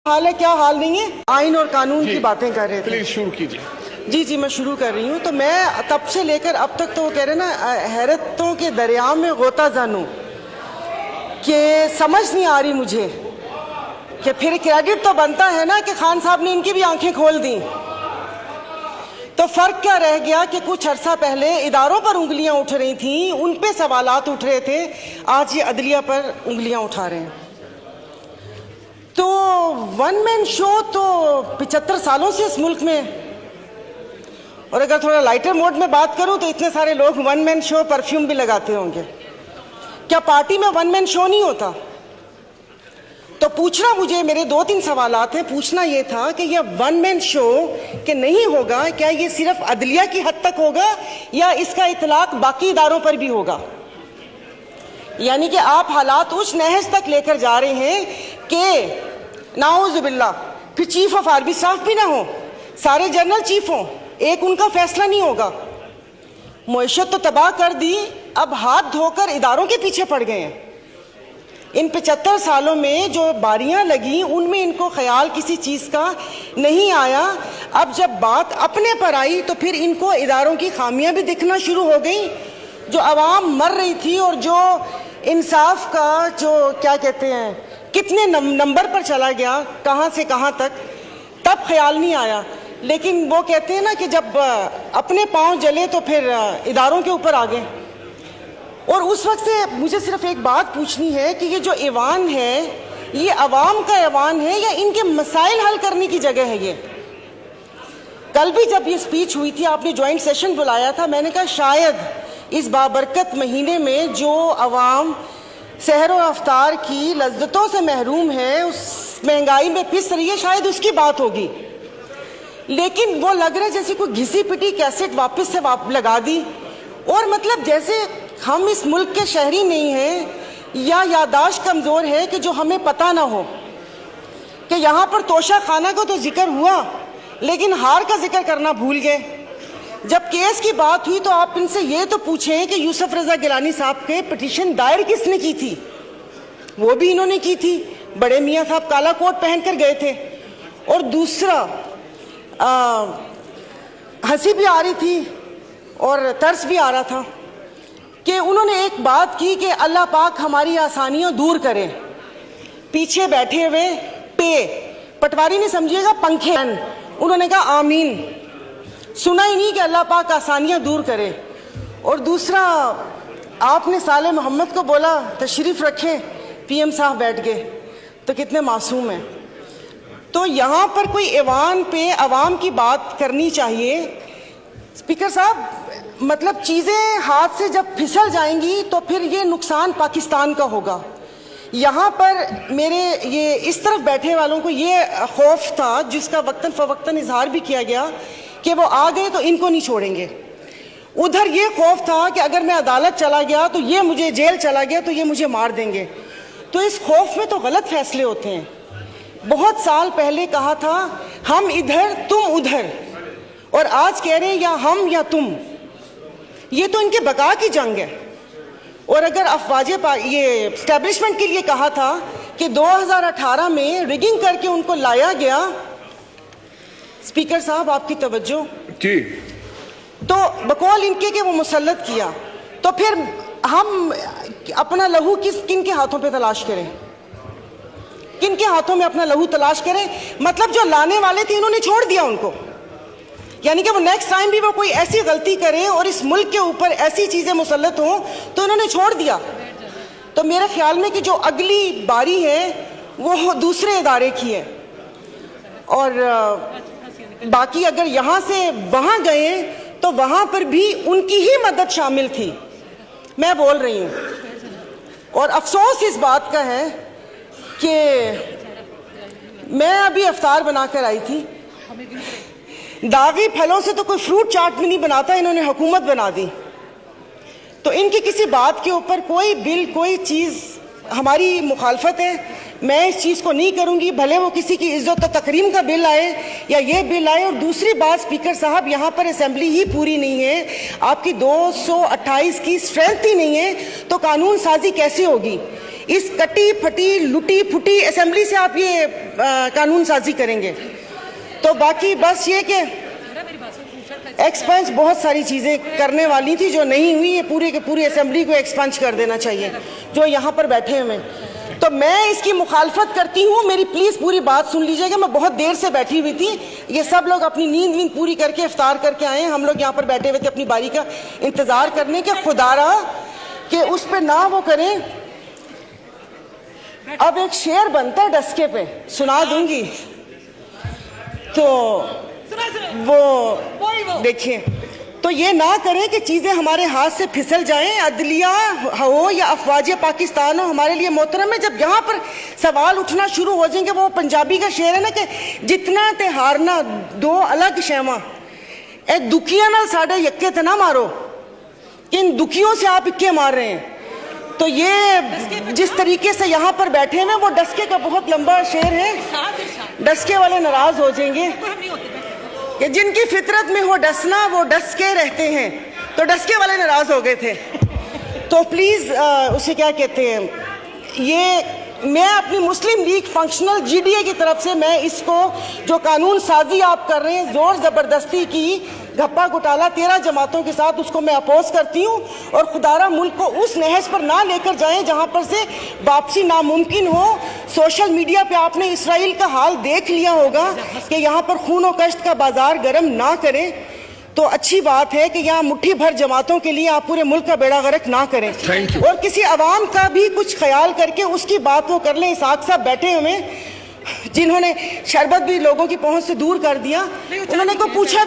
हाल है, क्या हाल नहीं है। आइन और कानून की बातें कर रहे थे। प्लीज शुरू कीजिए। जी मैं शुरू कर रही हूँ। तो मैं तब से लेकर अब तक तो वो कह रहे ना हैरतों के दरिया में गोता जानूं कि समझ नहीं आ रही मुझे कि फिर क्रेडिट तो बनता है ना कि खान साहब ने इनकी भी आंखें खोल दी। तो फर्क क्या रह गया कि कुछ अरसा पहले इदारों पर उंगलियां उठ रही थी, उन पे सवालात उठ रहे थे, आज ये अदलिया पर उंगलियां उठा रहे हैं। तो वन मैन शो तो 75 सालों से इस मुल्क में, और अगर थोड़ा लाइटर मोड में बात करूं तो इतने सारे लोग वन मैन शो परफ्यूम भी लगाते होंगे। क्या पार्टी में वन मैन शो नहीं होता? तो पूछना मुझे, मेरे 2-3 सवालात हैं। पूछना ये था कि यह वन मैन शो कि नहीं होगा, क्या ये सिर्फ अदलिया की हद तक होगा या इसका इतलाक बाकी इदारों पर भी होगा? यानी कि आप हालात उस नहज तक लेकर जा रहे हैं कि नाउजुबिल्लाह फिर चीफ ऑफ आर्मी स्टाफ भी ना हो, सारे जनरल चीफ हों, एक उनका फैसला नहीं होगा। मुईशत तो तबाह कर दी, अब हाथ धोकर इदारों के पीछे पड़ गए हैं। इन 75 सालों में जो बारियां लगी उनमें इनको ख्याल किसी चीज़ का नहीं आया। अब जब बात अपने पर आई तो फिर इनको इदारों की खामियां भी दिखना शुरू हो गई। जो आवाम मर रही थी और जो इंसाफ का जो क्या कहते हैं कितने नंबर पर चला गया, कहाँ से कहाँ तक, तब ख्याल नहीं आया। लेकिन वो कहते हैं ना कि जब अपने पांव जले तो फिर इदारों के ऊपर आ गए। और उस वक्त से मुझे सिर्फ एक बात पूछनी है कि ये जो ऐवान है ये अवाम का ऐवान है या इनके मसाइल हल करने की जगह है? ये कल भी जब ये स्पीच हुई थी, आपने ज्वाइंट सेशन बुलाया था, मैंने कहा शायद इस बाबरकत महीने में जो अवाम सहर व अफ्तार की लज्जतों से महरूम है, उस महंगाई में पिस रही है, शायद उसकी बात होगी। लेकिन वो लग रहा है जैसे कोई घिसी पिटी कैसेट वापस से लगा दी, और मतलब जैसे हम इस मुल्क के शहरी नहीं हैं या यादाश्त कमज़ोर है कि जो हमें पता ना हो कि यहाँ पर तोशा खाना का तो जिक्र हुआ लेकिन हार का जिक्र करना भूल गए। जब केस की बात हुई तो आप इनसे ये तो पूछें कि यूसुफ रजा गिलानी साहब के पिटीशन दायर किसने की थी? वो भी इन्होंने की थी, बड़े मियाँ साहब काला कोट पहन कर गए थे। और दूसरा हंसी भी आ रही थी और तरस भी आ रहा था कि उन्होंने एक बात की कि अल्लाह पाक हमारी आसानियां दूर करे। पीछे बैठे हुए पटवारी ने समझिएगा पंखे, उन्होंने कहा आमीन। सुना ही नहीं कि अल्लाह पाक आसानियां दूर करे। और दूसरा, आपने साले मोहम्मद को बोला तशरीफ रखें, पीएम साहब बैठ गए, तो कितने मासूम हैं। तो यहाँ पर कोई ऐवान पे अवाम की बात करनी चाहिए। स्पीकर साहब, मतलब चीज़ें हाथ से जब फिसल जाएंगी तो फिर ये नुकसान पाकिस्तान का होगा। यहाँ पर मेरे ये इस तरफ बैठे वालों को ये खौफ था, जिसका वक्तन फवक्तन इजहार भी किया गया, कि वो आ गए तो इनको नहीं छोड़ेंगे। उधर ये खौफ था कि अगर मैं अदालत चला गया तो ये मुझे, जेल चला गया तो ये मुझे मार देंगे। तो इस खौफ में तो गलत फैसले होते हैं। बहुत साल पहले कहा था हम इधर तुम उधर, और आज कह रहे हैं या हम या तुम। ये तो इनके बका की जंग है। और अगर अफवाज ये स्टैब्लिशमेंट के लिए कहा था कि 2018 में रिगिंग करके उनको लाया गया, स्पीकर साहब आपकी तवज्जो जी, तो बकौल इनके कि वो मुसल्लत किया, तो फिर हम अपना लहू किन के हाथों पे तलाश करें? किन के हाथों में अपना लहू तलाश करें? मतलब जो लाने वाले थे इन्होंने छोड़ दिया उनको, यानी कि वो नेक्स्ट टाइम भी वो कोई ऐसी गलती करे और इस मुल्क के ऊपर ऐसी चीजें मुसल्लत हों तो इन्होंने छोड़ दिया। तो मेरे ख्याल में कि जो अगली बारी है वो दूसरे इदारे की है। और बाकी अगर यहाँ से वहाँ गए तो वहाँ पर भी उनकी ही मदद शामिल थी, मैं बोल रही हूँ। और अफसोस इस बात का है कि मैं अभी अफ्तार बनाकर आई थी, दागी फलों से तो कोई फ्रूट चाट भी नहीं बनाता, इन्होंने हुकूमत बना दी। तो इनकी किसी बात के ऊपर कोई बिल, कोई चीज़ हमारी मुखालफत है, मैं इस चीज़ को नहीं करूंगी, भले वो किसी की इज्जत और तकरीम का बिल आए या ये बिल आए। और दूसरी बात स्पीकर साहब, यहाँ पर असेंबली ही पूरी नहीं है, आपकी 228 की स्ट्रेंथ ही नहीं है, तो कानून साजी कैसे होगी? इस कटी फटी लुटी फुटी असेंबली से आप ये कानून साजी करेंगे? तो बाकी बस ये कि एक्सपेंस बहुत सारी चीज़ें करने वाली थी जो नहीं हुई, ये पूरे के पूरी असेंबली को एक्सपेंस कर देना चाहिए जो यहाँ पर बैठे हुए। तो मैं इसकी मुखालफत करती हूँ, मेरी प्लीज़ पूरी बात सुन लीजिएगा। मैं बहुत देर से बैठी हुई थी, ये सब लोग अपनी नींद पूरी करके इफ्तार करके आए, हम लोग यहाँ पर बैठे हुए थे अपनी बारी का इंतज़ार करने के। खुदारा कि उस पर ना वो करें। अब एक शेर बनता है डस्के पे, सुना दूंगी। तो वो देखिए, तो ये ना करें कि चीज़ें हमारे हाथ से फिसल जाएं, अदलिया हो या अफवाज पाकिस्तान हो, हमारे लिए मोहतरम है। जब यहाँ पर सवाल उठना शुरू हो जाएंगे, वो पंजाबी का शेर है ना कि जितना ते हारना दो अलग शैवा, ए दुखिया नाल साडे यक्के ते ना मारो, इन दुखियों से आप इक्के मार रहे हैं। तो ये जिस तरीके से यहाँ पर बैठे हैं, वो डस्के का बहुत लंबा शेर है। डस्के वाले नाराज हो जाएंगे कि जिनकी फितरत में हो डसना, वो डस के रहते हैं। तो डस्के वाले नाराज हो गए थे। तो प्लीज उसे क्या कहते हैं, ये मैं अपनी मुस्लिम लीग फंक्शनल GDA की तरफ से मैं इसको जो कानून साजी आप कर रहे हैं, जोर जबरदस्ती की गप्पा घोटाला 13 जमातों के साथ, उसको मैं अपोज करती हूँ। और खुदारा मुल्क को उस नहज पर ना लेकर जाएं जहाँ पर से वापसी नामुमकिन हो। सोशल मीडिया पे आपने इसराइल का हाल देख लिया होगा कि यहाँ पर खून और कश्त का बाजार गर्म ना करें। तो अच्छी बात है कि यहाँ मुट्ठी भर जमातों के लिए आप पूरे मुल्क का बेड़ा गर्क ना करें, और किसी अवाम का भी कुछ ख्याल करके उसकी बात वो कर लें। इसाक साहब बैठे हुए जिन्होंने शरबत भी लोगों की पहुंच से दूर कर दिया, उन्होंने को पूछा भी